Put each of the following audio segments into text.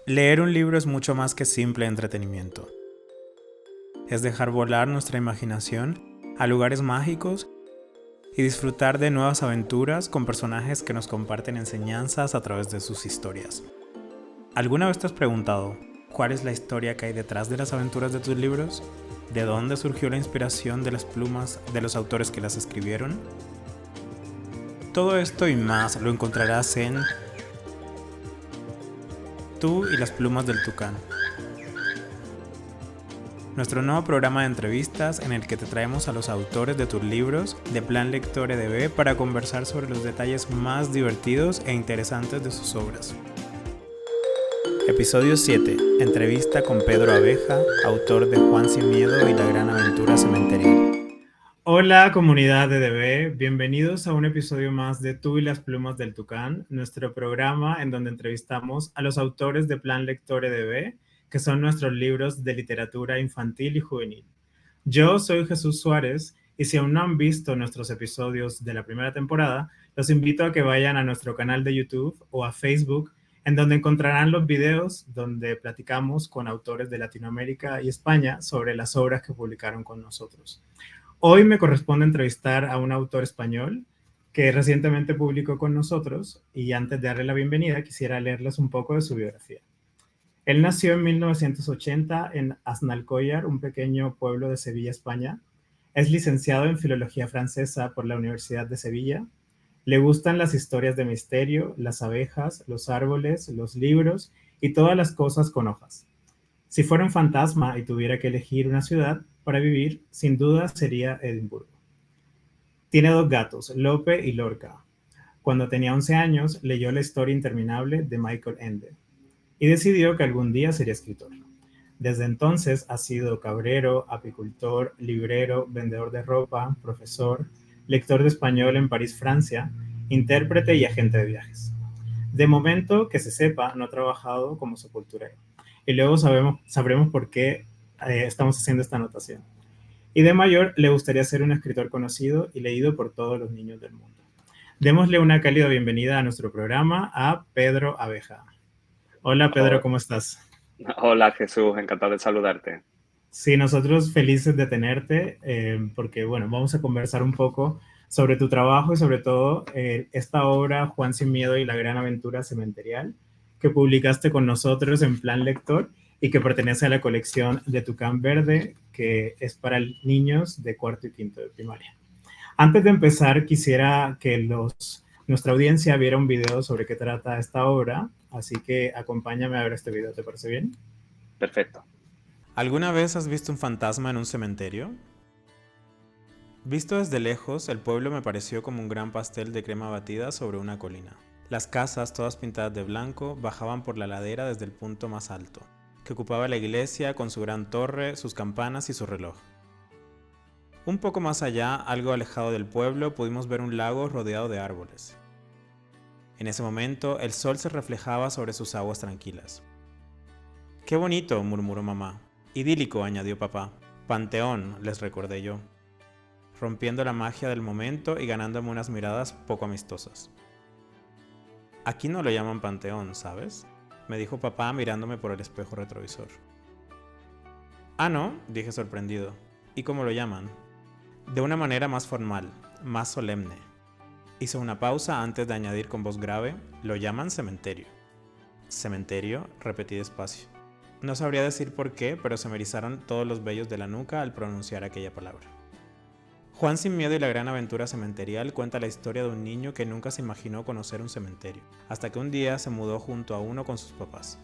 Leer un libro es mucho más que simple entretenimiento. Es dejar volar nuestra imaginación a lugares mágicos y disfrutar de nuevas aventuras con personajes que nos comparten enseñanzas a través de sus historias. ¿Alguna vez te has preguntado cuál es la historia que hay detrás de las aventuras de tus libros? ¿De dónde surgió la inspiración de las plumas de los autores que las escribieron? Todo esto y más lo encontrarás en Tú y las plumas del tucán, nuestro nuevo programa de entrevistas en el que te traemos a los autores de tus libros de Plan Lector EDB para conversar sobre los detalles más divertidos e interesantes de sus obras. Episodio 7. Entrevista con Pedro Abeja, autor de Juan Sin Miedo y la Gran Aventura Cementerial. Hola comunidad de EDB, bienvenidos a un episodio más de Tú y las plumas del tucán, nuestro programa en donde entrevistamos a los autores de Plan Lector EDB, que son nuestros libros de literatura infantil y juvenil. Yo soy Jesús Suárez y si aún no han visto nuestros episodios de la primera temporada, los invito a que vayan a nuestro canal de YouTube o a Facebook, en donde encontrarán los videos donde platicamos con autores de Latinoamérica y España sobre las obras que publicaron con nosotros. Hoy me corresponde entrevistar a un autor español que recientemente publicó con nosotros y antes de darle la bienvenida quisiera leerles un poco de su biografía. Él nació en 1980 en Aznalcóllar, un pequeño pueblo de Sevilla, España. Es licenciado en Filología Francesa por la Universidad de Sevilla. Le gustan las historias de misterio, las abejas, los árboles, los libros y todas las cosas con hojas. Si fuera un fantasma y tuviera que elegir una ciudad para vivir, sin duda sería Edimburgo. Tiene dos gatos, Lope y Lorca. Cuando tenía 11 años, leyó La historia interminable de Michael Ende y decidió que algún día sería escritor. Desde entonces ha sido cabrero, apicultor, librero, vendedor de ropa, profesor, lector de español en París, Francia, intérprete y agente de viajes. De momento, que se sepa, no ha trabajado como sepulturero. Y luego sabremos por qué estamos haciendo esta anotación. Y de mayor, le gustaría ser un escritor conocido y leído por todos los niños del mundo. Démosle una cálida bienvenida a nuestro programa a Pedro Abeja. Hola Pedro, Oh, ¿cómo estás? hola Jesús, encantado de saludarte. Sí, nosotros felices de tenerte porque, bueno, vamos a conversar un poco sobre tu trabajo y sobre todo esta obra Juan Sin Miedo y la Gran Aventura Cementerial que publicaste con nosotros en Plan Lector y que pertenece a la colección de Tucán Verde, que es para niños de cuarto y quinto de primaria. Antes de empezar, quisiera que nuestra audiencia viera un video sobre qué trata esta obra, así que acompáñame a ver este video, ¿te parece bien? Perfecto. ¿Alguna vez has visto un fantasma en un cementerio? Visto desde lejos, el pueblo me pareció como un gran pastel de crema batida sobre una colina. Las casas, todas pintadas de blanco, bajaban por la ladera desde el punto más alto, que ocupaba la iglesia con su gran torre, sus campanas y su reloj. Un poco más allá, algo alejado del pueblo, pudimos ver un lago rodeado de árboles. En ese momento, el sol se reflejaba sobre sus aguas tranquilas. ¡Qué bonito!, murmuró mamá. Idílico, añadió papá. Panteón, les recordé yo, rompiendo la magia del momento y ganándome unas miradas poco amistosas. Aquí no lo llaman panteón, ¿sabes?, me dijo papá mirándome por el espejo retrovisor. Ah, ¿no?, dije sorprendido. ¿Y cómo lo llaman? De una manera más formal, más solemne. Hizo una pausa antes de añadir con voz grave, lo llaman cementerio. ¿Cementerio?, repetí despacio. No sabría decir por qué, pero se me erizaron todos los vellos de la nuca al pronunciar aquella palabra. Juan Sin Miedo y la Gran Aventura Cementerial cuenta la historia de un niño que nunca se imaginó conocer un cementerio, hasta que un día se mudó junto a uno con sus papás.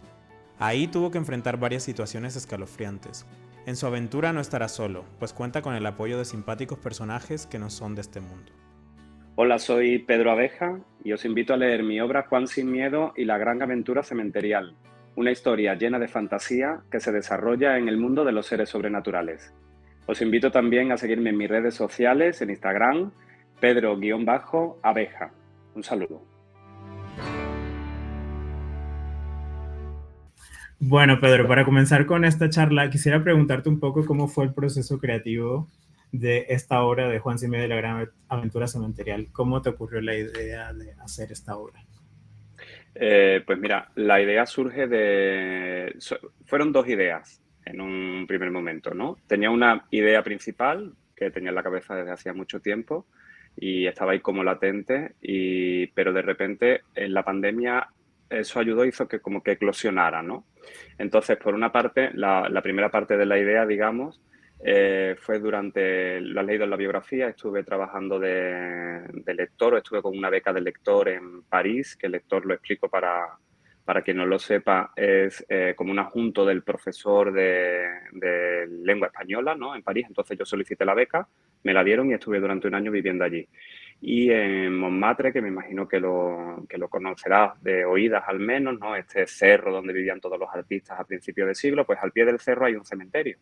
Ahí tuvo que enfrentar varias situaciones escalofriantes. En su aventura no estará solo, pues cuenta con el apoyo de simpáticos personajes que no son de este mundo. Hola, soy Pedro Abeja y os invito a leer mi obra Juan Sin Miedo y la Gran Aventura Cementerial, una historia llena de fantasía que se desarrolla en el mundo de los seres sobrenaturales. Os invito también a seguirme en mis redes sociales, en Instagram, Pedro-Abeja. Un saludo. Bueno, Pedro, para comenzar con esta charla, quisiera preguntarte un poco cómo fue el proceso creativo de esta obra de Juan Sin Miedo y la Gran Aventura Cementerial. ¿Cómo te ocurrió la idea de hacer esta obra? Pues mira, la idea surge fueron dos ideas en un primer momento, ¿no? Tenía una idea principal que tenía en la cabeza desde hacía mucho tiempo y estaba ahí como latente, pero de repente en la pandemia eso ayudó, hizo que como que eclosionara, ¿no? Entonces, por una parte, la primera parte de la idea, digamos, fue lo has leído en la biografía, estuve trabajando de lector, o estuve con una beca de lector en París, que el lector, lo explico para quien no lo sepa, es como un adjunto del profesor de lengua española, ¿no? En París. Entonces yo solicité la beca, me la dieron y estuve durante un año viviendo allí. Y en Montmartre, que me imagino que lo conocerás de oídas al menos, ¿no? Este cerro donde vivían todos los artistas a principios de siglo, pues al pie del cerro hay un cementerio.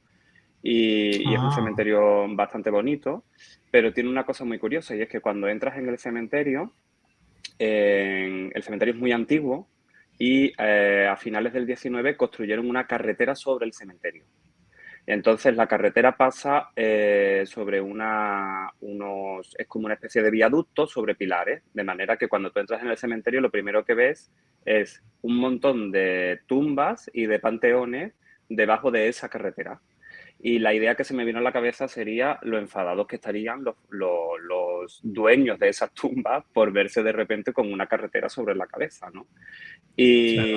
Y es un Ah, cementerio bastante bonito, pero tiene una cosa muy curiosa y es que cuando entras en el cementerio, el cementerio es muy antiguo y a finales del 19 construyeron una carretera sobre el cementerio. Entonces la carretera pasa sobre es como una especie de viaducto sobre pilares, de manera que cuando tú entras en el cementerio lo primero que ves es un montón de tumbas y de panteones debajo de esa carretera. Y la idea que se me vino a la cabeza sería lo enfadados que estarían los dueños de esas tumbas por verse de repente con una carretera sobre la cabeza, ¿no? claro.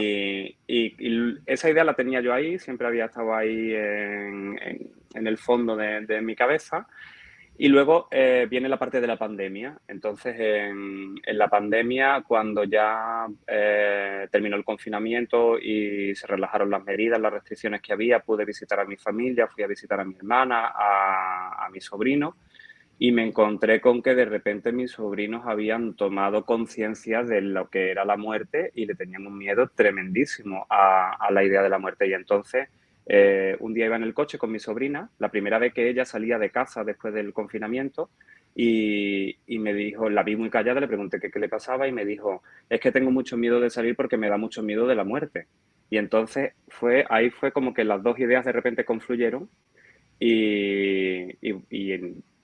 Y esa idea la tenía yo ahí, siempre había estado ahí en el fondo de mi cabeza. Y luego viene la parte de la pandemia. Entonces, en la pandemia, cuando ya terminó el confinamiento y se relajaron las medidas, las restricciones que había, pude visitar a mi familia, fui a visitar a mi hermana, a mi sobrino, y me encontré con que de repente mis sobrinos habían tomado conciencia de lo que era la muerte y le tenían un miedo tremendísimo a la idea de la muerte. Y entonces, un día iba en el coche con mi sobrina, la primera vez que ella salía de casa después del confinamiento, y me dijo, la vi muy callada, le pregunté qué le pasaba y me dijo, es que tengo mucho miedo de salir porque me da mucho miedo de la muerte. Y entonces ahí fue como que las dos ideas de repente confluyeron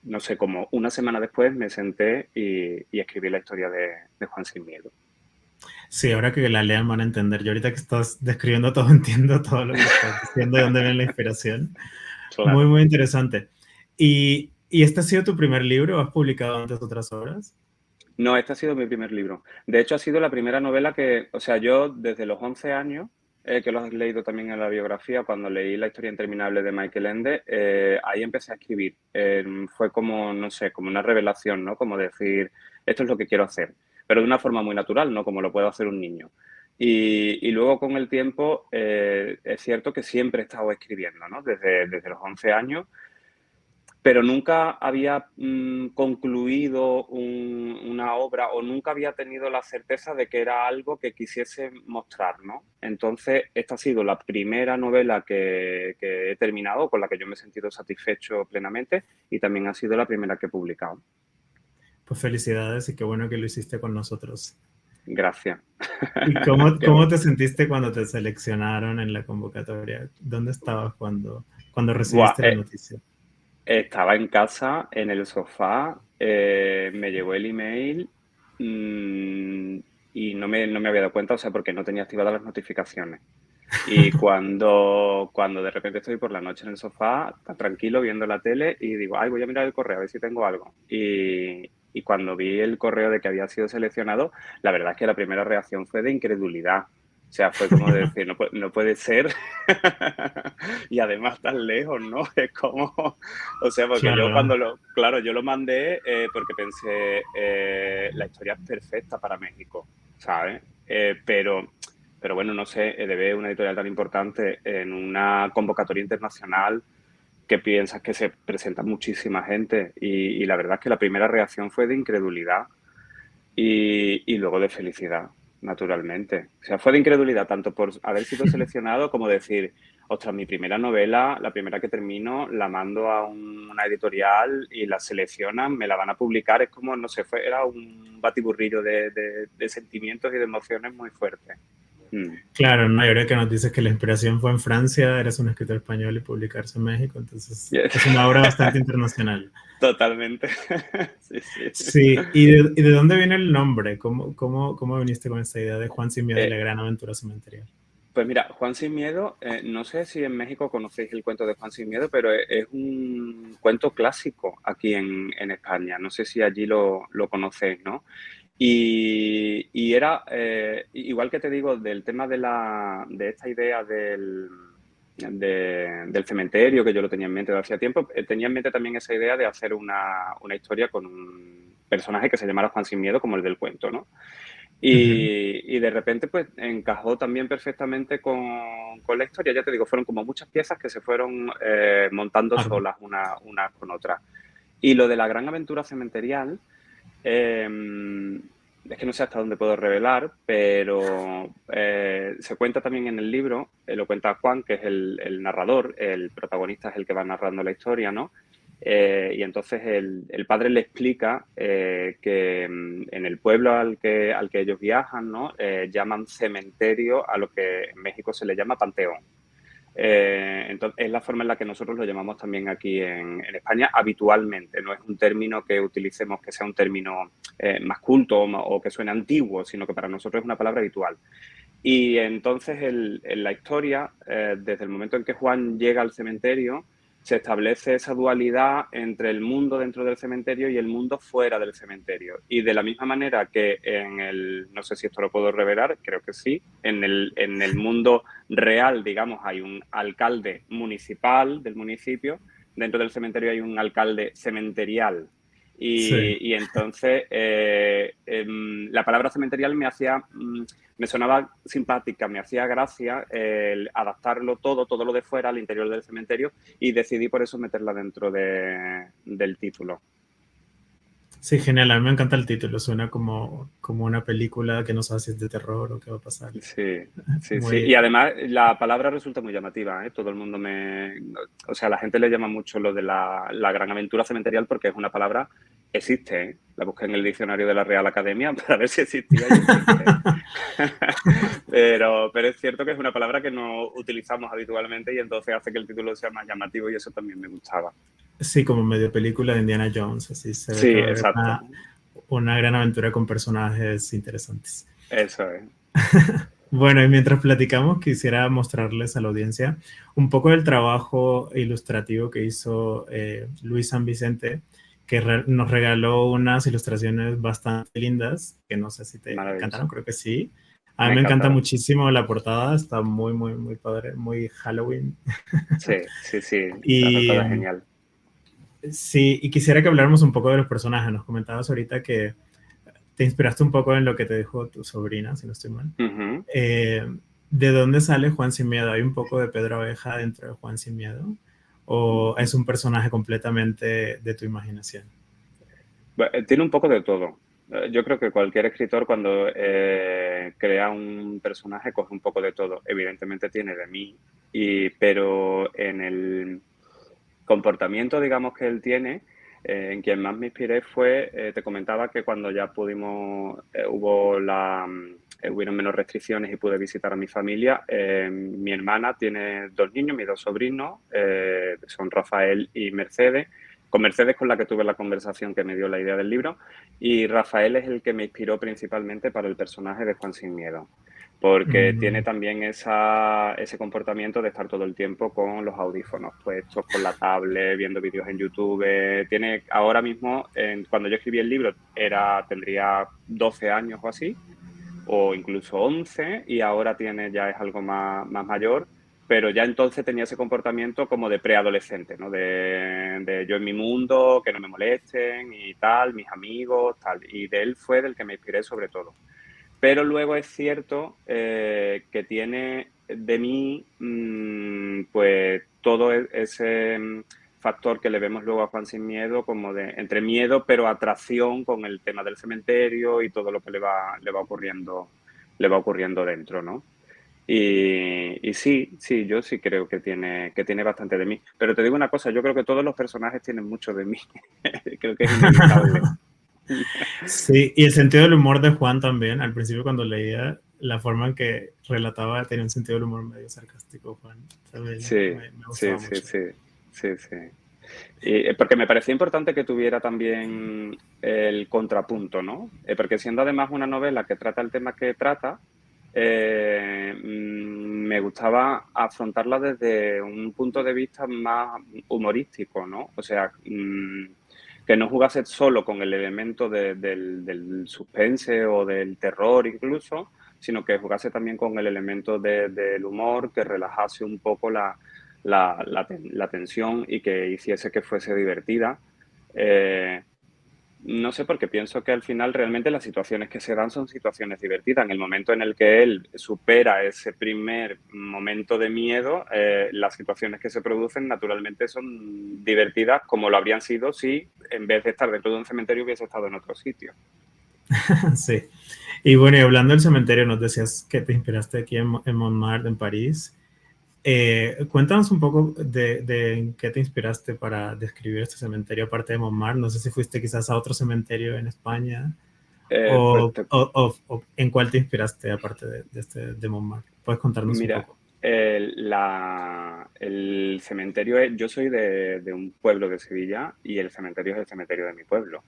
no sé, como una semana después me senté y escribí la historia de Juan Sin Miedo. Sí, ahora que la lean van a entender. Yo ahorita que estás describiendo todo, entiendo todo lo que estás diciendo, de dónde viene la inspiración. Muy, Claro. muy interesante. ¿Y este ha sido tu primer libro? ¿Has publicado antes otras obras? No, este ha sido mi primer libro. De hecho, ha sido la primera novela o sea, yo desde los 11 años, que lo has leído también en la biografía, cuando leí La historia interminable de Michael Ende, ahí empecé a escribir. Fue como, no sé, como una revelación, ¿no? Como decir, esto es lo que quiero hacer, pero de una forma muy natural, ¿no? Como lo puede hacer un niño. Y luego con el tiempo, es cierto que siempre he estado escribiendo, ¿no? Desde los 11 años, pero nunca había concluido una obra o nunca había tenido la certeza de que era algo que quisiese mostrar, ¿no? Entonces, esta ha sido la primera novela que he terminado, con la que yo me he sentido satisfecho plenamente, y también ha sido la primera que he publicado. Pues felicidades y qué bueno que lo hiciste con nosotros. Gracias. ¿Y cómo, Qué cómo bueno. te sentiste cuando te seleccionaron en la convocatoria? ¿Dónde estabas cuando Buah, recibiste la noticia? estaba en casa, en el sofá, me llegó el email mm, y no me había dado cuenta, o sea, porque no tenía activadas las notificaciones. Y cuando de repente estoy por la noche en el sofá, tan tranquilo, viendo la tele, y digo, ay, voy a mirar el correo, a ver si tengo algo. Y cuando vi el correo de que había sido seleccionado, la verdad es que la primera reacción fue de incredulidad. O sea, fue como de decir, no puede ser. Y además tan lejos, ¿no? Es como, o sea, porque yo Claro, claro, yo lo mandé porque pensé, la historia es perfecta para México, ¿sabes? Pero bueno, no sé, EDB, una editorial tan importante en una convocatoria internacional que piensas que se presenta muchísima gente y la verdad es que la primera reacción fue de incredulidad y luego de felicidad, naturalmente. O sea, fue de incredulidad tanto por haber sido seleccionado como decir, ostras, mi primera novela, la primera que termino, la mando a una editorial y la seleccionan, me la van a publicar. Es como, no sé, era un batiburrillo de sentimientos y de emociones muy fuertes. Mm. Claro, no, y ahora que nos dices que la inspiración fue en Francia, eres un escritor español y publicarse en México, entonces Yes. es una obra bastante internacional. Totalmente. Sí, sí. Sí, y de dónde viene el nombre? ¿Cómo viniste con esta idea de Juan sin miedo y la Eh, gran aventura cementerial? Pues mira, Juan Sin Miedo, no sé si en México conocéis el cuento de Juan Sin Miedo, pero es un cuento clásico aquí en España. No sé si allí lo conocéis, ¿no? Y era, igual que te digo, del tema de esta idea del cementerio, que yo lo tenía en mente de hacía tiempo, tenía en mente también esa idea de hacer una historia con un personaje que se llamara Juan Sin Miedo, como el del cuento, ¿no? Ujú. Y de repente, pues encajó también perfectamente con la historia. Ya te digo, fueron como muchas piezas que se fueron montando Claro. solas unas con otras. Y lo de la gran aventura cementerial, eh, es que no sé hasta dónde puedo revelar, pero se cuenta también en el libro, lo cuenta Juan, que es el narrador, el protagonista es el que va narrando la historia, ¿no? Y entonces el padre le explica que en el pueblo al que ellos viajan, ¿no? Llaman cementerio a lo que en México se le llama panteón. Entonces, es la forma en la que nosotros lo llamamos también aquí en España habitualmente. No es un término que utilicemos que sea un término más culto o que suene antiguo, sino que para nosotros es una palabra habitual. Y entonces en la historia, desde el momento en que Juan llega al cementerio, se establece esa dualidad entre el mundo dentro del cementerio y el mundo fuera del cementerio. Y de la misma manera que no sé si esto lo puedo revelar, creo que sí, en el mundo real, digamos, hay un alcalde municipal del municipio, dentro del cementerio hay un alcalde cementerial. Sí. Y entonces la palabra cementerial me sonaba simpática, me hacía gracia el adaptarlo todo lo de fuera al interior del cementerio y decidí por eso meterla dentro del título. Sí, genial. A mí me encanta el título. Suena como una película que no sabes si es de terror o qué va a pasar. Sí, sí, sí. Muy, Y además la palabra resulta muy llamativa, ¿eh? Todo el mundo O sea, la gente le llama mucho lo de la gran aventura cementerial porque es una palabra, existe, ¿eh? La busqué en el diccionario de la Real Academia para ver si existía y existe. Pero es cierto que es una palabra que no utilizamos habitualmente y entonces hace que el título sea más llamativo y eso también me gustaba. sí, como medio película de Indiana Jones. Así se ve Sí, que va a haber exacto. una gran aventura con personajes interesantes. Eso es. Bueno, y mientras platicamos, quisiera mostrarles a la audiencia un poco del trabajo ilustrativo que hizo Luis San Vicente, que nos regaló unas ilustraciones bastante lindas, que no sé si te encantaron, Maravilloso. creo que sí. A mí Me me encanta encantaron. muchísimo la portada, está muy, muy, muy padre, muy Halloween. Sí, sí, sí. La Y portada es genial. sí, y quisiera que habláramos un poco de los personajes. Nos comentabas ahorita que te inspiraste un poco en lo que te dijo tu sobrina, si no estoy mal. Ujú. Eh, ¿De dónde sale Juan Sin Miedo? ¿Hay un poco de Pedro Abeja dentro de Juan Sin Miedo? ¿O es un personaje completamente de tu imaginación? Tiene un poco de todo. Yo creo que cualquier escritor cuando crea un personaje coge un poco de todo. Evidentemente tiene de mí, pero en el comportamiento, digamos, que él tiene, en quien más me inspiré fue, te comentaba que cuando ya hubieron menos restricciones y pude visitar a mi familia, mi hermana tiene dos niños, mis dos sobrinos, son Rafael y Mercedes. Con Mercedes con la que tuve la conversación que me dio la idea del libro y Rafael es el que me inspiró principalmente para el personaje de Juan Sin Miedo porque tiene Mm, también ese comportamiento de estar todo el tiempo con los audífonos puestos, con la tablet, viendo vídeos en YouTube. Tiene ahora mismo, cuando yo escribí el libro, tendría 12 años o así, o incluso 11, y ahora ya es algo más mayor, pero ya entonces tenía ese comportamiento como de preadolescente, ¿no? De yo en mi mundo, que no me molesten y tal, mis amigos, tal. Y de él fue del que me inspiré sobre todo. Pero luego es cierto que tiene de mí, pues todo ese factor que le vemos luego a Juan Sin Miedo, como de entre miedo pero atracción con el tema del cementerio y todo lo que le va ocurriendo dentro, ¿no? Y sí, sí, yo sí creo que tiene bastante de mí. Pero te digo una cosa, yo creo que todos los personajes tienen mucho de mí. Creo que es inevitable. sí, y el sentido del humor de Juan también. Al principio cuando leía, la forma en que relataba tenía un sentido del humor medio sarcástico, Juan. También Sí, me sí, gustaba sí, mucho. sí, sí, sí. Y, porque me parecía importante que tuviera también el contrapunto, ¿no? Porque siendo además una novela que trata el tema que trata, me gustaba afrontarla desde un punto de vista más humorístico, ¿no? O sea, que no jugase solo con el elemento del suspense o del terror incluso, sino que jugase también con el elemento del humor, que relajase un poco la tensión y que hiciese que fuese divertida. Eh, no sé, porque pienso que al final realmente las situaciones que se dan son situaciones divertidas. En el momento en el que él supera ese primer momento de miedo, las situaciones que se producen naturalmente son divertidas como lo habrían sido si en vez de estar dentro de un cementerio hubiese estado en otro sitio. Sí. Y bueno, y hablando del cementerio, nos decías que te inspiraste aquí en Montmartre, en París. Cuéntanos un poco de en qué te inspiraste para describir este cementerio aparte de Montmartre. No sé si fuiste quizás a otro cementerio en España Pues o en cuál te inspiraste aparte de Montmartre. ¿Puedes contarnos un mira, poco? el cementerio yo soy de un pueblo de Sevilla y el cementerio es el cementerio de mi pueblo.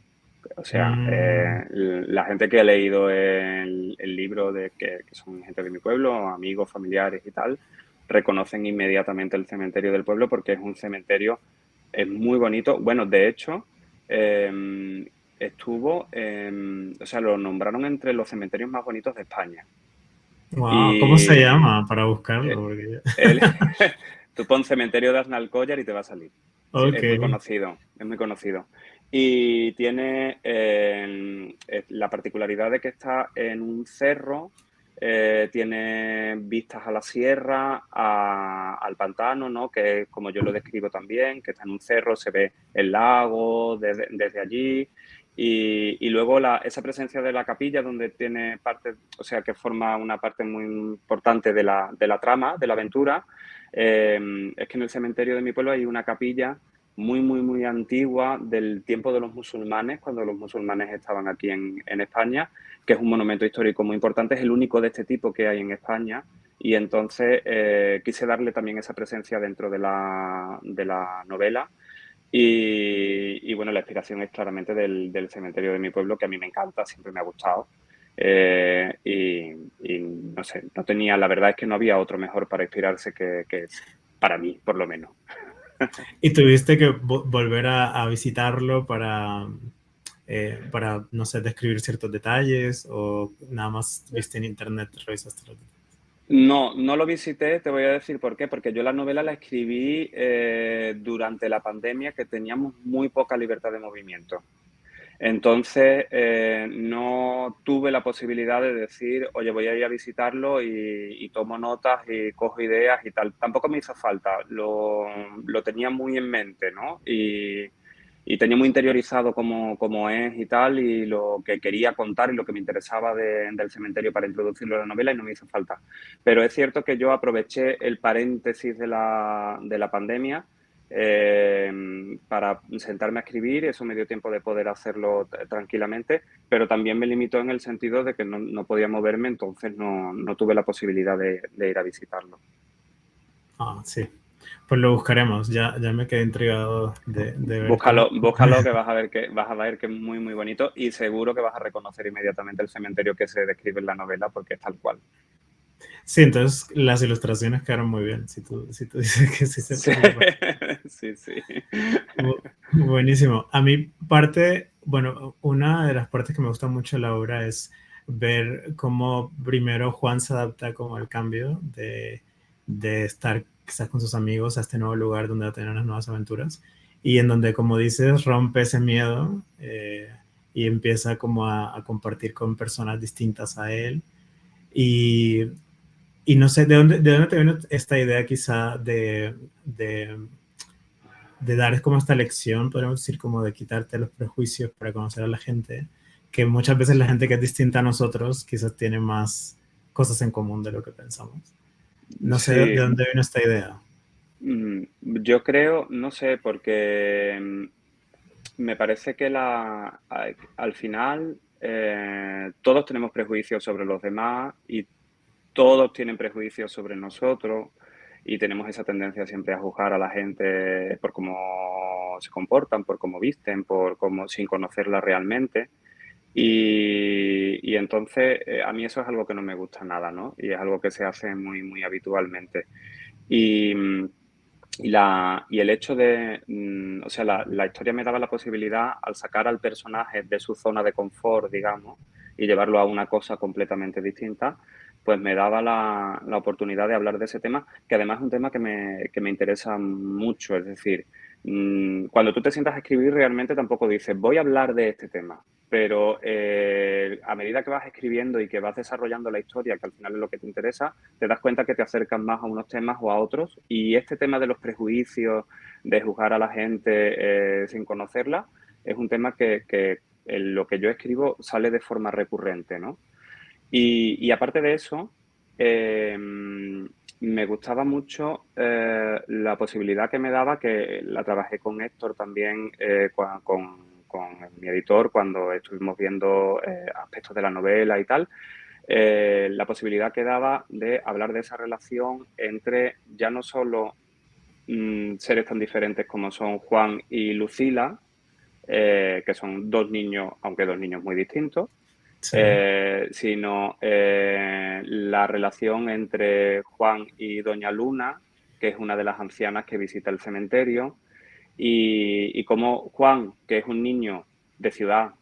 O sea, Mm, la gente que ha leído el libro que son gente de mi pueblo, amigos, familiares y tal, reconocen inmediatamente el cementerio del pueblo porque es un cementerio, es muy bonito. Bueno, de hecho, eh, o sea, lo nombraron entre los cementerios más bonitos de España. wow, ¿cómo se Y llama para buscarlo? eh, el, tú pon cementerio de Aznalcóllar y te va a salir. Sí, Ok. es muy conocido, es muy conocido. Y tiene la particularidad de que está en un cerro, tiene vistas a la sierra, al pantano, ¿no? Que es como yo lo describo también, que está en un cerro, se ve el lago desde allí. Y luego esa presencia de la capilla, donde tiene parte, o sea, que forma una parte muy importante de la trama, de la aventura, es que en el cementerio de mi pueblo hay una capilla muy, muy, muy antigua del tiempo de los musulmanes, cuando los musulmanes estaban aquí en España, que es un monumento histórico muy importante, es el único de este tipo que hay en España. Y entonces quise darle también esa presencia dentro de la novela y bueno, la inspiración es claramente del cementerio de mi pueblo, que a mí me encanta, siempre me ha gustado. Y no sé, no tenía, la verdad es que no había otro mejor para inspirarse que ese, para mí, por lo menos. ¿Y tuviste que volver a visitarlo para, no sé, describir ciertos detalles o nada más viste en internet, revisaste los detalles? No, no lo visité, te voy a decir por qué, porque yo la novela la escribí durante la pandemia, que teníamos muy poca libertad de movimiento. Entonces, no tuve la posibilidad de decir, oye, voy a ir a visitarlo y tomo notas y cojo ideas y tal. Tampoco me hizo falta, lo tenía muy en mente, ¿no? Y tenía muy interiorizado cómo es y tal, y lo que quería contar y lo que me interesaba del cementerio para introducirlo a la novela y no me hizo falta. Pero es cierto que yo aproveché el paréntesis de la pandemia eh, para sentarme a escribir, eso me dio tiempo de poder hacerlo tranquilamente, pero también me limitó en el sentido de que no podía moverme, entonces no tuve la posibilidad de ir a visitarlo. Ah, sí. Pues lo buscaremos. Ya me quedé intrigado de ver Búscalo, cómo. búscalo que vas a ver que es muy, muy bonito y seguro que vas a reconocer inmediatamente el cementerio que se describe en la novela porque es tal cual. Sí, entonces las ilustraciones quedaron muy bien. Si tú dices que sí se Sí, puede ver. sí, sí. Buenísimo. A mí parte, bueno, una de las partes que me gusta mucho de la obra es ver cómo primero Juan se adapta como al cambio de estar quizás con sus amigos a este nuevo lugar donde va a tener unas nuevas aventuras y en donde, como dices, rompe ese miedo y empieza como a compartir con personas distintas a él. Y, y no sé, ¿de dónde te viene esta idea quizá de dar como esta lección, podemos decir, como de quitarte los prejuicios para conocer a la gente, que muchas veces la gente que es distinta a nosotros quizás tiene más cosas en común de lo que pensamos. No sé de Sí, dónde vino esta idea. yo creo, no sé, porque me parece que al final todos tenemos prejuicios sobre los demás y todos tienen prejuicios sobre nosotros y tenemos esa tendencia siempre a juzgar a la gente por cómo se comportan, por cómo visten, por cómo sin conocerla realmente. Y entonces a mí eso es algo que no me gusta nada, ¿no? Y es algo que se hace muy, muy habitualmente. Y, y el hecho de, o sea, la historia me daba la posibilidad, al sacar al personaje de su zona de confort, digamos, y llevarlo a una cosa completamente distinta, pues me daba la oportunidad de hablar de ese tema, que además es un tema que me interesa mucho. Es decir, cuando tú te sientas a escribir, realmente tampoco dices, voy a hablar de este tema. Pero a medida que vas escribiendo y que vas desarrollando la historia, que al final es lo que te interesa, te das cuenta que te acercan más a unos temas o a otros. Y este tema de los prejuicios, de juzgar a la gente sin conocerla, es un tema que en lo que yo escribo sale de forma recurrente, ¿no? Y aparte de eso, me gustaba mucho la posibilidad que me daba, que la trabajé con Héctor también, con mi editor, cuando estuvimos viendo aspectos de la novela y tal, la posibilidad que daba de hablar de esa relación entre ya no solo seres tan diferentes como son Juan y Lucila, que son dos niños, aunque dos niños muy distintos, Sí. sino la relación entre Juan y Doña Luna, que es una de las ancianas que visita el cementerio, y cómo Juan, que es un niño de ciudad,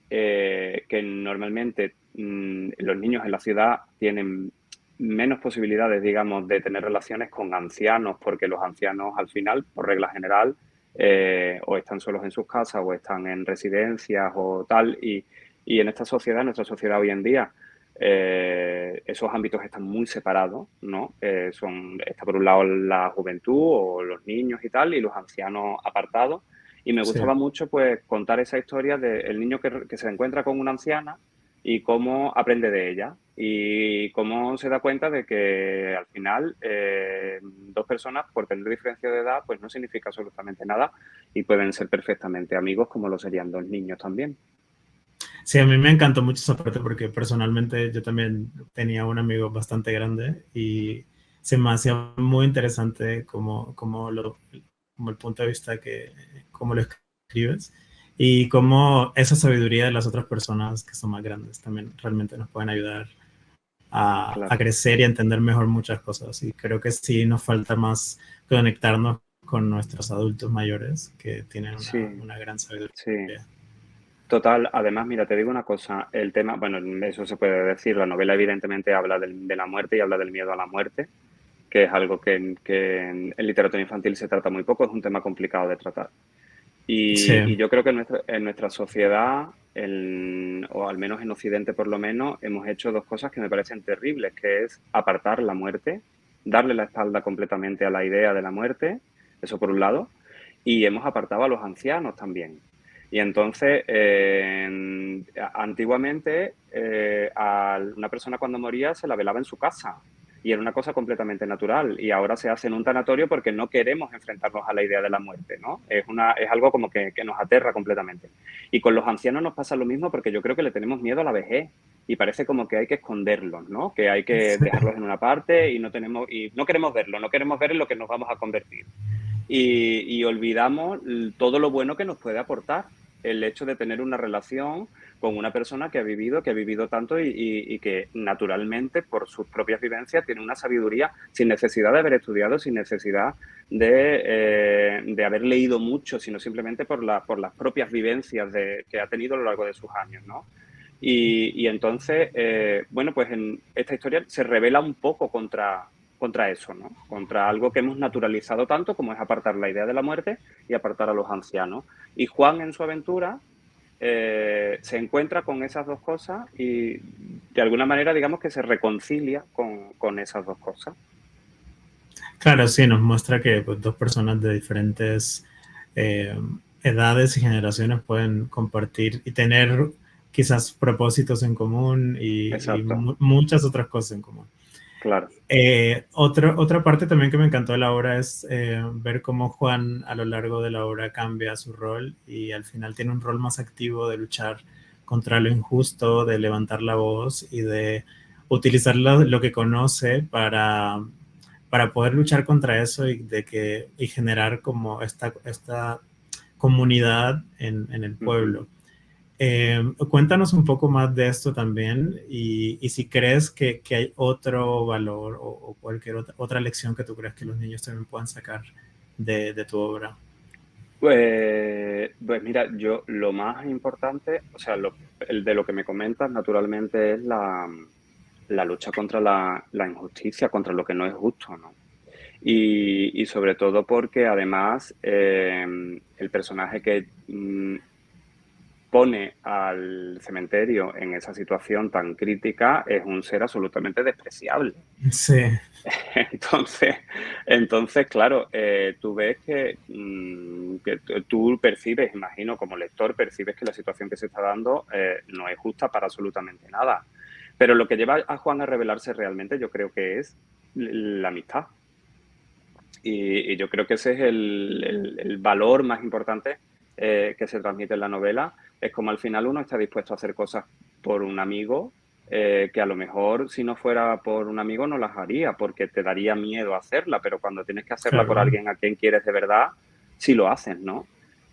que normalmente los niños en la ciudad tienen menos posibilidades, digamos, de tener relaciones con ancianos, porque los ancianos al final, por regla general, o están solos en sus casas o están en residencias o tal, y en esta sociedad, en nuestra sociedad hoy en día, esos ámbitos están muy separados, ¿no? Está por un lado la juventud o los niños y tal, y los ancianos apartados. Y me Sí. gustaba mucho, pues, contar esa historia del niño que se encuentra con una anciana y cómo aprende de ella y cómo se da cuenta de que al final dos personas, por tener diferencia de edad, pues no significa absolutamente nada y pueden ser perfectamente amigos como lo serían dos niños también. Sí, a mí me encantó mucho esa parte porque personalmente yo también tenía un amigo bastante grande y se me hacía muy interesante como el punto de vista cómo lo escribes y cómo esa sabiduría de las otras personas que son más grandes también realmente nos pueden ayudar a Claro. crecer y a entender mejor muchas cosas. Y creo que sí nos falta más conectarnos con nuestros adultos mayores que tienen Sí, una gran sabiduría. sí. Total, además, mira, te digo una cosa, el tema, bueno, eso se puede decir, la novela evidentemente habla de la muerte y habla del miedo a la muerte, que es algo que en literatura infantil se trata muy poco, es un tema complicado de tratar. Sí, Y yo creo que en nuestra sociedad, o al menos en Occidente por lo menos, hemos hecho dos cosas que me parecen terribles, que es apartar la muerte, darle la espalda completamente a la idea de la muerte, eso por un lado, y hemos apartado a los ancianos también. Y entonces, antiguamente, a una persona cuando moría se la velaba en su casa y era una cosa completamente natural. Y ahora se hace en un tanatorio porque no queremos enfrentarnos a la idea de la muerte, ¿no? Es algo como que nos aterra completamente. Y con los ancianos nos pasa lo mismo porque yo creo que le tenemos miedo a la vejez y parece como que hay que esconderlos, ¿no? Que hay que sí. dejarlos en una parte y no queremos verlo, no queremos ver en lo que nos vamos a convertir y olvidamos todo lo bueno que nos puede aportar el hecho de tener una relación con una persona que ha vivido tanto y que naturalmente, por sus propias vivencias, tiene una sabiduría sin necesidad de haber estudiado, sin necesidad de haber leído mucho, sino simplemente por las propias vivencias que ha tenido a lo largo de sus años, ¿no? Y entonces, bueno, pues en esta historia se revela un poco contra eso, ¿no? Contra algo que hemos naturalizado tanto como es apartar la idea de la muerte y apartar a los ancianos. Y Juan en su aventura se encuentra con esas dos cosas y de alguna manera digamos que se reconcilia con esas dos cosas. Claro, sí, nos muestra que pues, dos personas de diferentes eh, edades y generaciones pueden compartir y tener quizás propósitos en común y Exacto, muchas otras cosas en común. claro. Otra parte también que me encantó de la obra es ver cómo Juan a lo largo de la obra cambia su rol y al final tiene un rol más activo de luchar contra lo injusto, de levantar la voz y de utilizar lo que conoce para poder luchar contra eso y generar como esta comunidad en el pueblo. Cuéntanos un poco más de esto también y si crees que hay otro valor o cualquier otra lección que tú creas que los niños también puedan sacar de tu obra. Pues mira, yo lo más importante, o sea, el de lo que me comentas naturalmente es la lucha contra la injusticia, contra lo que no es justo, ¿no? Y sobre todo porque además el personaje que pone al cementerio en esa situación tan crítica es un ser absolutamente despreciable. Sí. Entonces, claro, tú ves que tú percibes, imagino, como lector, percibes que la situación que se está dando no es justa para absolutamente nada. Pero lo que lleva a Juan a rebelarse realmente yo creo que es la amistad. Y yo creo que ese es el valor más importante que se transmite en la novela. Es como al final uno está dispuesto a hacer cosas por un amigo que a lo mejor si no fuera por un amigo no las haría porque te daría miedo hacerla, pero cuando tienes que hacerla por Claro. alguien a quien quieres de verdad, sí lo haces, ¿no?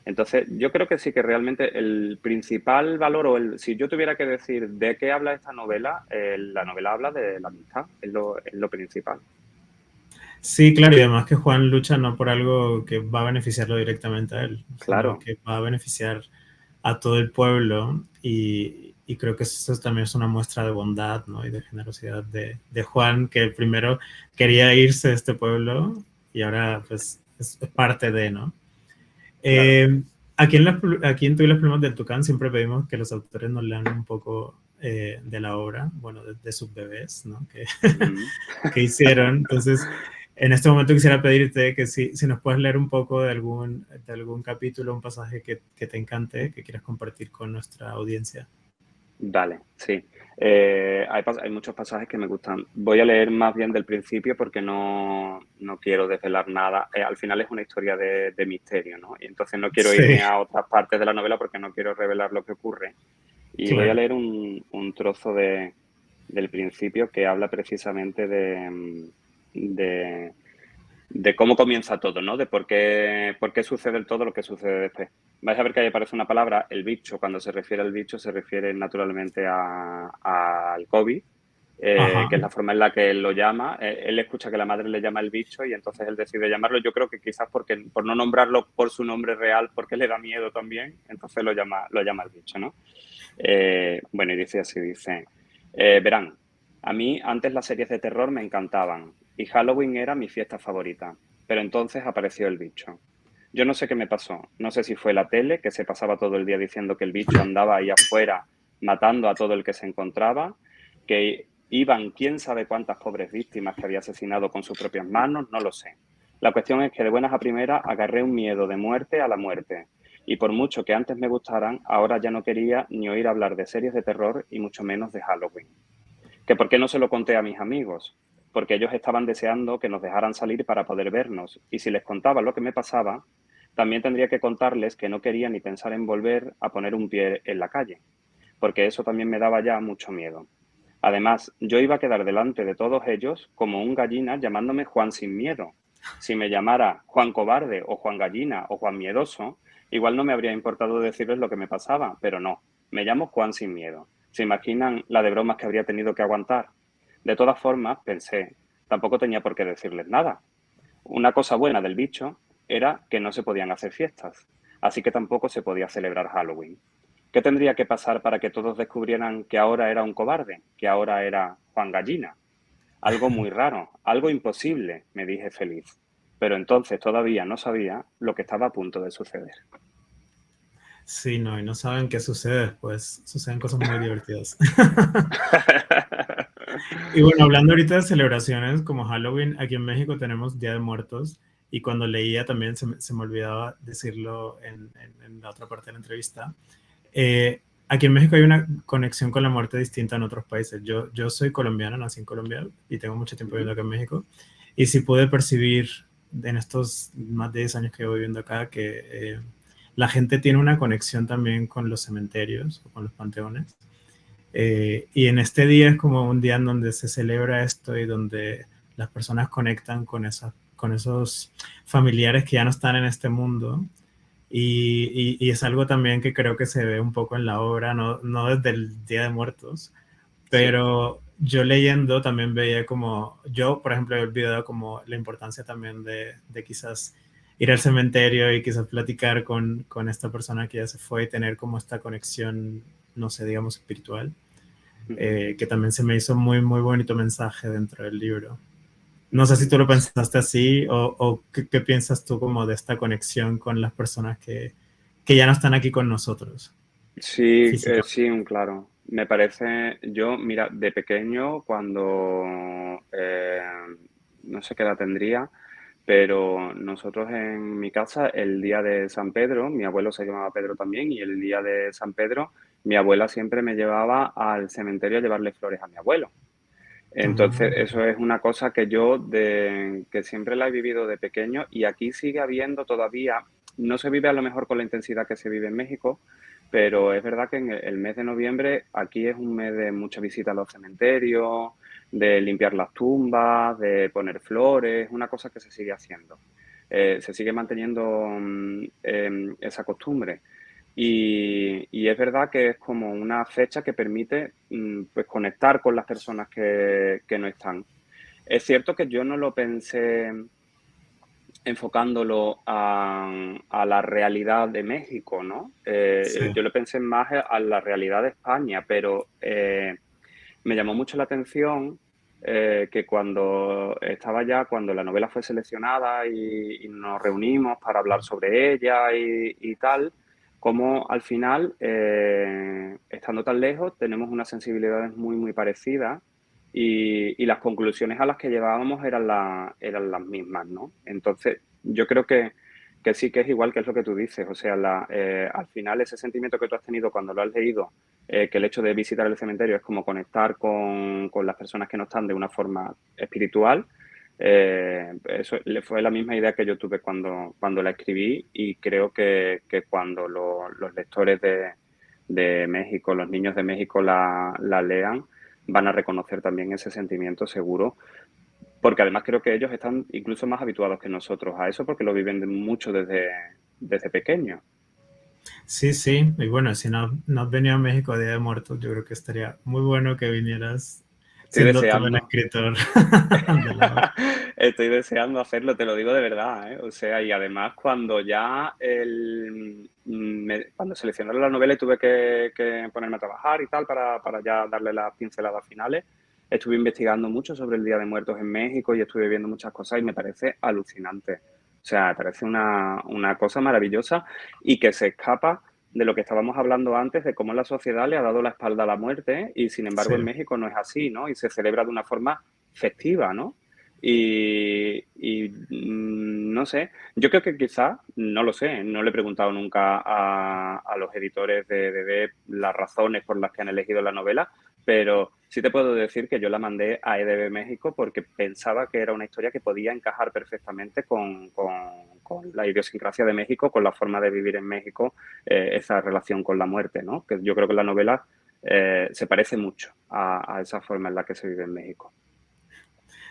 Entonces, yo creo que sí que realmente el principal valor, si yo tuviera que decir de qué habla esta novela, la novela habla de la amistad, es lo principal. Sí, claro, y además que Juan lucha no por algo que va a beneficiarlo directamente a él, sino Claro. que va a beneficiar a todo el pueblo y creo que eso también es una muestra de bondad, ¿no? Y de generosidad de Juan, que primero quería irse de este pueblo y ahora pues es parte de, ¿no? Claro. Aquí en Tú y las plumas del Tucán siempre pedimos que los autores nos lean un poco de la obra, bueno, de sus bebés, ¿no? Ujú. Que hicieron. Entonces, en este momento quisiera pedirte que si nos puedes leer un poco de algún capítulo, un pasaje que te encante, que quieras compartir con nuestra audiencia. Vale, sí. Hay muchos pasajes que me gustan. Voy a leer más bien del principio porque no quiero desvelar nada. Al final es una historia de misterio, ¿no? Y entonces no quiero Sí, irme a otras partes de la novela porque no quiero revelar lo que ocurre. Y voy a claro. leer un trozo del principio que habla precisamente de cómo comienza todo, ¿no? De por qué sucede todo lo que sucede después. Vais a ver que ahí aparece una palabra, el bicho. Cuando se refiere al bicho, se refiere naturalmente al COVID, Ajá. que es la forma en la que él lo llama. Él escucha que la madre le llama el bicho y entonces él decide llamarlo. Yo creo que quizás por no nombrarlo por su nombre real, porque le da miedo también, entonces lo llama el bicho, ¿no? Bueno, y dice así, verán, a mí antes las series de terror me encantaban y Halloween era mi fiesta favorita, pero entonces apareció el bicho. Yo no sé qué me pasó, no sé si fue la tele, que se pasaba todo el día diciendo que el bicho andaba ahí afuera matando a todo el que se encontraba, que iban quién sabe cuántas pobres víctimas que había asesinado con sus propias manos, no lo sé. La cuestión es que de buenas a primeras agarré un miedo de muerte a la muerte. Y por mucho que antes me gustaran, ahora ya no quería ni oír hablar de series de terror y mucho menos de Halloween. ¿Que por qué no se lo conté a mis amigos? Porque ellos estaban deseando que nos dejaran salir para poder vernos. Y si les contaba lo que me pasaba, también tendría que contarles que no quería ni pensar en volver a poner un pie en la calle, porque eso también me daba ya mucho miedo. Además, yo iba a quedar delante de todos ellos como un gallina llamándome Juan sin miedo. Si me llamara Juan cobarde o Juan gallina o Juan miedoso, igual no me habría importado decirles lo que me pasaba, pero no, me llamo Juan sin miedo. ¿Se imaginan la de bromas que habría tenido que aguantar? De todas formas, pensé, tampoco tenía por qué decirles nada. Una cosa buena del bicho era que no se podían hacer fiestas, así que tampoco se podía celebrar Halloween. ¿Qué tendría que pasar para que todos descubrieran que ahora era un cobarde, que ahora era Juan Gallina? Algo muy raro, algo imposible, me dije feliz. Pero entonces todavía no sabía lo que estaba a punto de suceder. Sí, no, y no saben qué sucede después. Suceden cosas muy divertidas. Y bueno, hablando ahorita de celebraciones como Halloween, aquí en México tenemos Día de Muertos y cuando leía también se me olvidaba decirlo en la otra parte de la entrevista. Aquí en México hay una conexión con la muerte distinta en otros países. Yo soy colombiano, nací en Colombia y tengo mucho tiempo viviendo acá en México y sí pude percibir en estos más de 10 años que voy viviendo acá que la gente tiene una conexión también con los cementerios o con los panteones Y en este día es como un día en donde se celebra esto y donde las personas conectan con esos familiares que ya no están en este mundo. Y es algo también que creo que se ve un poco en la obra, no desde el Día de Muertos, Sí. pero yo leyendo también veía como, yo por ejemplo he olvidado como la importancia también de quizás ir al cementerio y quizás platicar con esta persona que ya se fue y tener como esta conexión, no sé, digamos espiritual, Ujú. que también se me hizo muy, muy bonito mensaje dentro del libro. No sé si tú lo pensaste así o qué piensas tú como de esta conexión con las personas que ya no están aquí con nosotros Sí, físicamente. sí, claro. Me parece, yo, mira, de pequeño, cuando no sé qué edad tendría, pero nosotros en mi casa, el día de San Pedro, mi abuelo se llamaba Pedro también, y el día de San Pedro, mi abuela siempre me llevaba al cementerio a llevarle flores a mi abuelo. Ah, Entonces, eso es una cosa que yo que siempre la he vivido de pequeño y aquí sigue habiendo todavía, no se vive a lo mejor con la intensidad que se vive en México, pero es verdad que en el mes de noviembre aquí es un mes de mucha visita a los cementerios, de limpiar las tumbas, de poner flores, una cosa que se sigue haciendo. Se sigue manteniendo esa costumbre. Y es verdad que es como una fecha que permite pues conectar con las personas que no están. Es cierto que yo no lo pensé enfocándolo a la realidad de México, ¿no? sí. Yo lo pensé más a la realidad de España, pero me llamó mucho la atención que cuando la novela fue seleccionada y nos reunimos para hablar sobre ella y tal, como al final, estando tan lejos, tenemos unas sensibilidades muy, muy parecidas y las conclusiones a las que llegábamos eran las mismas, ¿no? Entonces, yo creo que sí que es igual que es lo que tú dices, o sea, al final ese sentimiento que tú has tenido cuando lo has leído, que el hecho de visitar el cementerio es como conectar con las personas que no están de una forma espiritual. Eso fue la misma idea que yo tuve cuando la escribí y creo que cuando los lectores de México, los niños de México la lean, van a reconocer también ese sentimiento seguro, porque además creo que ellos están incluso más habituados que nosotros a eso porque lo viven mucho desde pequeños. Sí, sí, y bueno, si no has venido a México a Día de Muertos, yo creo que estaría muy bueno que vinieras Estoy siendo tú el deseando. escritor de la obra. Estoy deseando hacerlo, te lo digo de verdad, ¿eh? O sea, y además cuando ya cuando seleccionaron la novela y tuve que ponerme a trabajar y tal para ya darle las pinceladas finales, estuve investigando mucho sobre el Día de Muertos en México y estuve viendo muchas cosas y me parece alucinante. O sea, me parece una cosa maravillosa y que se escapa de lo que estábamos hablando antes, de cómo la sociedad le ha dado la espalda a la muerte y sin embargo Sí, en México no es así, ¿no? Y se celebra de una forma festiva, ¿no? No sé, yo creo que quizá, no lo sé, no le he preguntado nunca a los editores de EDB las razones por las que han elegido la novela, pero sí te puedo decir que yo la mandé a EDB México porque pensaba que era una historia que podía encajar perfectamente con la idiosincrasia de México, con la forma de vivir en México, esa relación con la muerte, ¿no? Que yo creo que la novela se parece mucho a esa forma en la que se vive en México.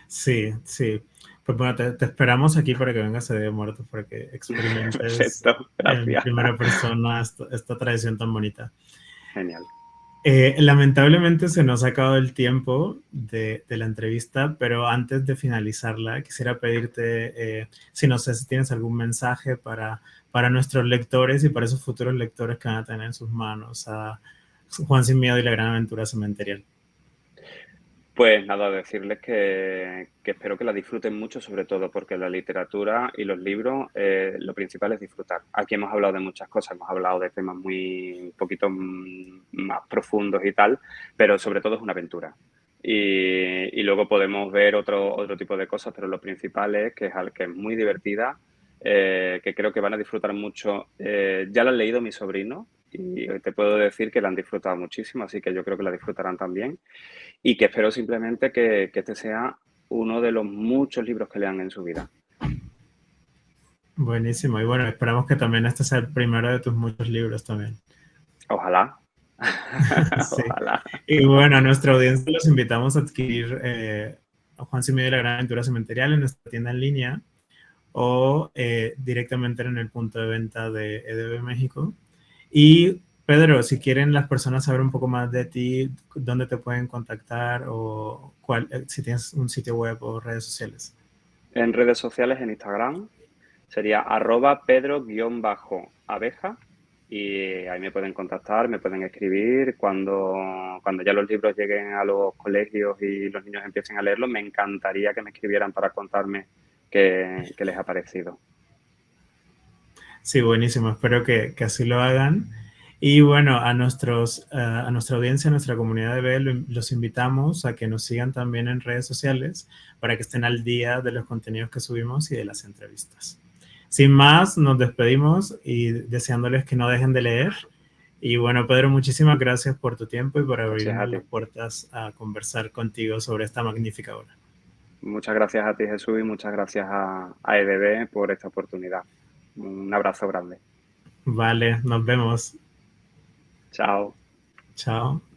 sí, sí. Pues bueno, te esperamos aquí para que vengas a Día de Muertos, para que experimentes Perfecto, en gracias. primera persona esta tradición tan bonita. Genial. Lamentablemente se nos ha acabado el tiempo de la entrevista, pero antes de finalizarla, quisiera pedirte si no sé si tienes algún mensaje para nuestros lectores y para esos futuros lectores que van a tener en sus manos a Juan Sin Miedo y la Gran Aventura Cementerial. Pues nada, decirles que espero que la disfruten mucho, sobre todo porque la literatura y los libros, lo principal es disfrutar. Aquí hemos hablado de muchas cosas, hemos hablado de temas muy un poquito más profundos y tal, pero sobre todo es una aventura. Y luego podemos ver otro tipo de cosas, pero lo principal es que es muy divertida, que creo que van a disfrutar mucho. Ya la han leído mis sobrinos y te puedo decir que la han disfrutado muchísimo, así que yo creo que la disfrutarán también y que espero simplemente que este sea uno de los muchos libros que lean en su vida. Buenísimo. Y bueno, esperamos que también este sea el primero de tus muchos libros también. Ojalá. Sí. Ojalá. Y bueno, a nuestra audiencia los invitamos a adquirir a Juan Sin Miedo y la Gran Aventura Cementerial en nuestra tienda en línea o directamente en el punto de venta de EDB México. Y Pedro, si quieren las personas saber un poco más de ti, dónde te pueden contactar o si tienes un sitio web o redes sociales. En redes sociales, en Instagram, sería @pedro_abeja y ahí me pueden contactar, me pueden escribir. Cuando ya los libros lleguen a los colegios y los niños empiecen a leerlos, me encantaría que me escribieran para contarme qué les ha parecido. Sí, buenísimo. Espero que así lo hagan. Y bueno, a nuestra audiencia, a nuestra comunidad de B, los invitamos a que nos sigan también en redes sociales para que estén al día de los contenidos que subimos y de las entrevistas. Sin más, nos despedimos y deseándoles que no dejen de leer. Y bueno, Pedro, muchísimas gracias por tu tiempo y por Gracias a abrirnos ti. las puertas a conversar contigo sobre esta magnífica obra. Muchas gracias a ti, Jesús, y muchas gracias a EDB por esta oportunidad. Un abrazo grande. Vale, nos vemos. Chao. Chao.